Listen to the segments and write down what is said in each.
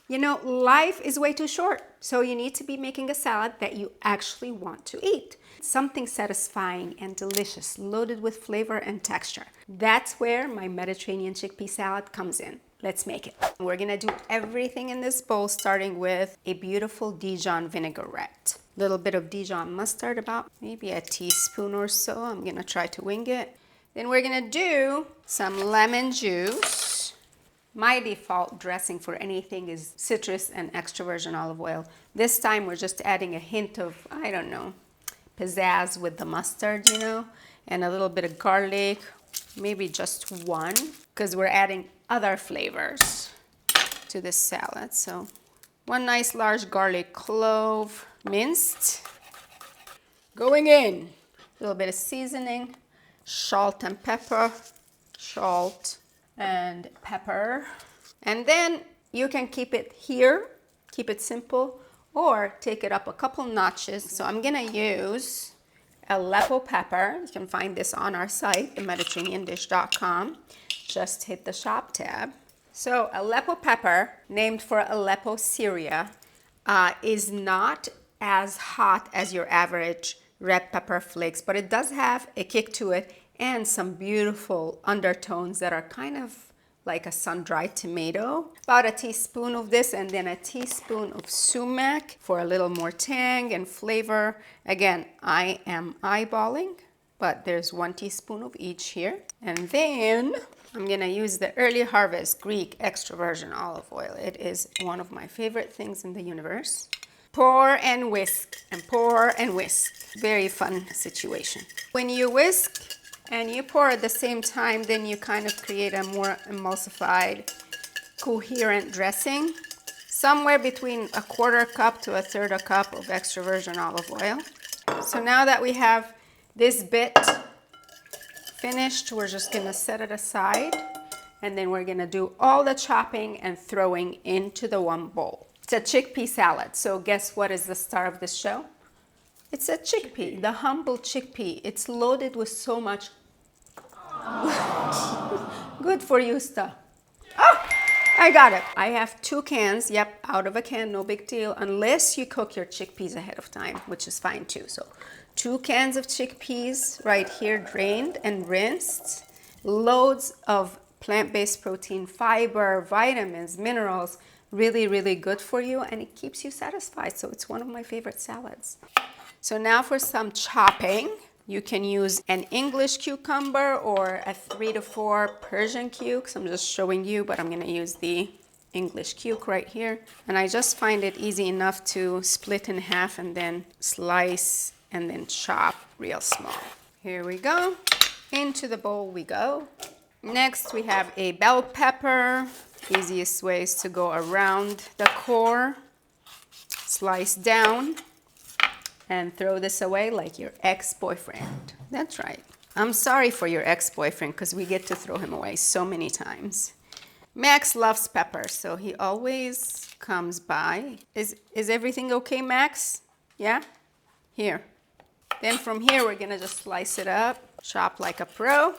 You know, life is way too short, so you need to be making a salad that you actually want to eat. Something satisfying and delicious, loaded with flavor and texture. That's where my Mediterranean chickpea salad comes in. Let's make it. We're gonna do everything in this bowl, starting with a beautiful Dijon vinaigrette. A little bit of Dijon mustard, about maybe a teaspoon or so. I'm gonna try to wing it. Then we're gonna do some lemon juice. My default dressing for anything is citrus and extra virgin olive oil. This time we're just adding a hint of, I don't know, pizzazz with the mustard, you know, and a little bit of garlic, maybe just one, because we're adding other flavors to this salad. So one nice large garlic clove, minced, going in. A little bit of seasoning, salt and pepper, salt and pepper. And then you can keep it here, keep it simple, or take it up a couple notches. So I'm gonna use Aleppo pepper. You can find this on our site, themediterraneandish.com. Just hit the shop tab. So Aleppo pepper, named for Aleppo, Syria, is not as hot as your average red pepper flakes, but it does have a kick to it and some beautiful undertones that are kind of like a sun-dried tomato. About a teaspoon of this, and then a teaspoon of sumac for a little more tang and flavor. Again, I am eyeballing, but there's 1 teaspoon of each here. And then I'm gonna use the Early Harvest Greek extra virgin olive oil. It is one of my favorite things in the universe. Pour and whisk, and pour and whisk. Very fun situation. When you whisk and you pour at the same time, then you kind of create a more emulsified, coherent dressing. Somewhere between a 1/4 cup to a 1/3 cup of extra virgin olive oil. So now that we have this bit finished, we're just gonna set it aside, and then we're gonna do all the chopping and throwing into the one bowl. It's a chickpea salad, so guess what is the star of this show? It's a chickpea, the humble chickpea. It's loaded with so much good for you stuff. Oh, I got it. I have 2 cans, yep, out of a can, no big deal, unless you cook your chickpeas ahead of time, which is fine too. So 2 cans of chickpeas right here, drained and rinsed. Loads of plant-based protein, fiber, vitamins, minerals, really, really good for you, and it keeps you satisfied. So it's one of my favorite salads. So now for some chopping. You can use an English cucumber or a 3 to 4 Persian cuke. So I'm just showing you, but I'm gonna use the English cuke right here. And I just find it easy enough to split in half and then slice and then chop real small. Here we go. Into the bowl we go. Next we have a bell pepper. Easiest way is to go around the core, slice down, and throw this away like your ex-boyfriend. That's right. I'm sorry for your ex-boyfriend, because we get to throw him away so many times. Max loves pepper, so he always comes by. Is everything okay, Max? Yeah? Here. Then from here, we're gonna just slice it up, chop like a pro.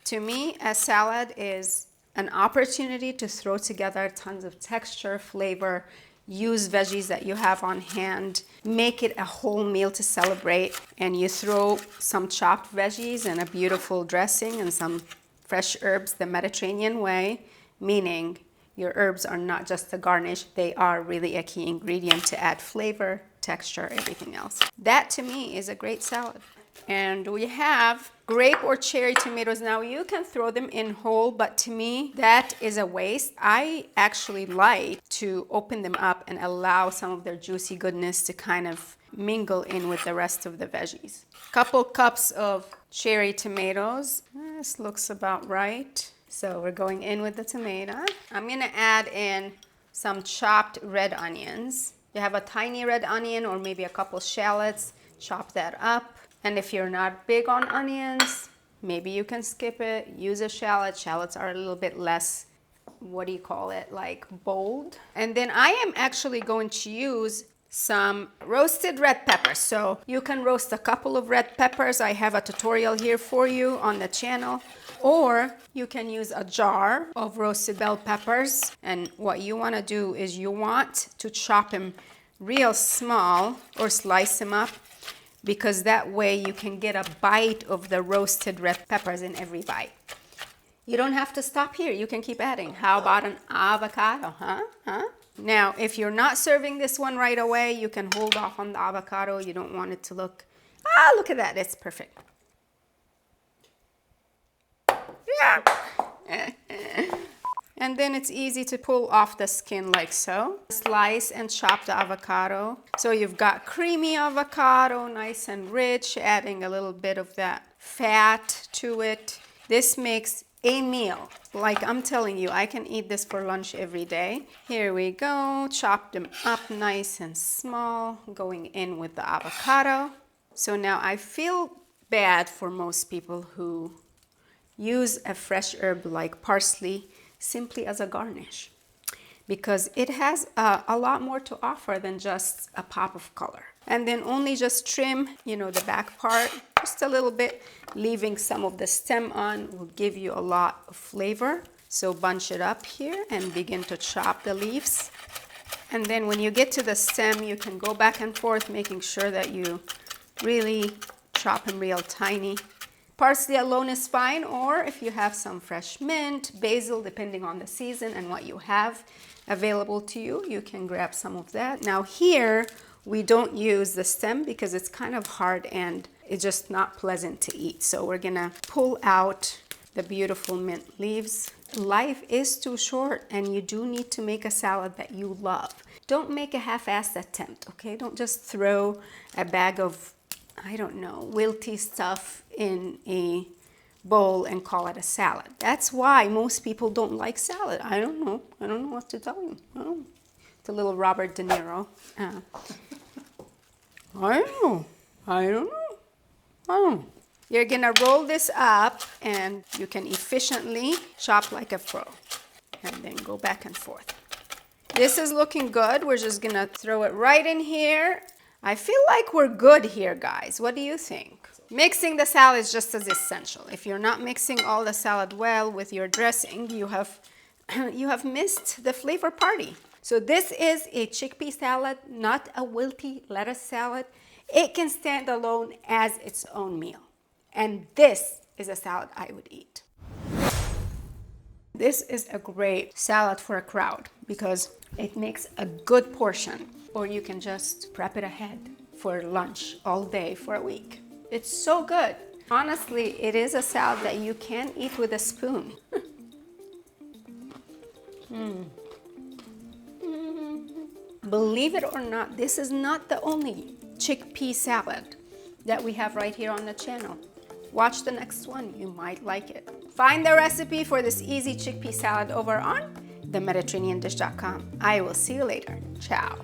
To me, a salad is an opportunity to throw together tons of texture, flavor, use veggies that you have on hand, make it a whole meal to celebrate, and you throw some chopped veggies and a beautiful dressing and some fresh herbs the Mediterranean way, meaning your herbs are not just a garnish, they are really a key ingredient to add flavor, texture, everything else. That to me is a great salad. And we have grape or cherry tomatoes. Now you can throw them in whole, but to me that is a waste. I actually like to open them up and allow some of their juicy goodness to kind of mingle in with the rest of the veggies. Couple cups of cherry tomatoes. This looks about right. So we're going in with the tomato. I'm gonna add in some chopped red onions. You have a tiny red onion or maybe a couple shallots, chop that up. And if you're not big on onions, maybe you can skip it, use a shallot. Shallots are a little bit less, what do you call it, like bold. And then I am actually going to use some roasted red peppers. So you can roast a couple of red peppers. I have a tutorial here for you on the channel. Or you can use a jar of roasted bell peppers, and what you want to do is you want to chop them real small or slice them up, because that way you can get a bite of the roasted red peppers in every bite. You don't have to stop here. You can keep adding. How about an avocado, huh? Now, if you're not serving this one right away, you can hold off on the avocado. You don't want it to look, look at that. It's perfect. Yeah. And then it's easy to pull off the skin like so. Slice and chop the avocado. So you've got creamy avocado, nice and rich, adding a little bit of that fat to it. This makes a meal. Like I'm telling you, I can eat this for lunch every day. Here we go. Chop them up nice and small, going in with the avocado. So now I feel bad for most people who use a fresh herb like parsley simply as a garnish, because it has a lot more to offer than just a pop of color. And then only just trim, the back part just a little bit, leaving some of the stem on will give you a lot of flavor. So bunch it up here and begin to chop the leaves. And then when you get to the stem, you can go back and forth, making sure that you really chop them real tiny. Parsley alone is fine, or if you have some fresh mint, basil, depending on the season and what you have available to you, you can grab some of that. Now here, we don't use the stem because it's kind of hard and it's just not pleasant to eat. So we're gonna pull out the beautiful mint leaves. Life is too short and you do need to make a salad that you love. Don't make a half-assed attempt, okay? Don't just throw a bag of, wilty stuff in a bowl and call it a salad. That's why most people don't like salad. I don't know what to tell you. It's a little Robert De Niro. I don't know. You're gonna roll this up and you can efficiently chop like a pro and then go back and forth. This is looking good. We're just gonna throw it right in here. I feel like we're good here, guys. What do you think? Mixing the salad is just as essential. If you're not mixing all the salad well with your dressing, you have missed the flavor party. So this is a chickpea salad, not a wilty lettuce salad. It can stand alone as its own meal. And this is a salad I would eat. This is a great salad for a crowd because it makes a good portion. Or you can just prep it ahead for lunch all day for a week. It's so good. Honestly, it is a salad that you can eat with a spoon. Believe it or not, this is not the only chickpea salad that we have right here on the channel. Watch the next one, you might like it. Find the recipe for this easy chickpea salad over on themediterraneandish.com. I will see you later. Ciao.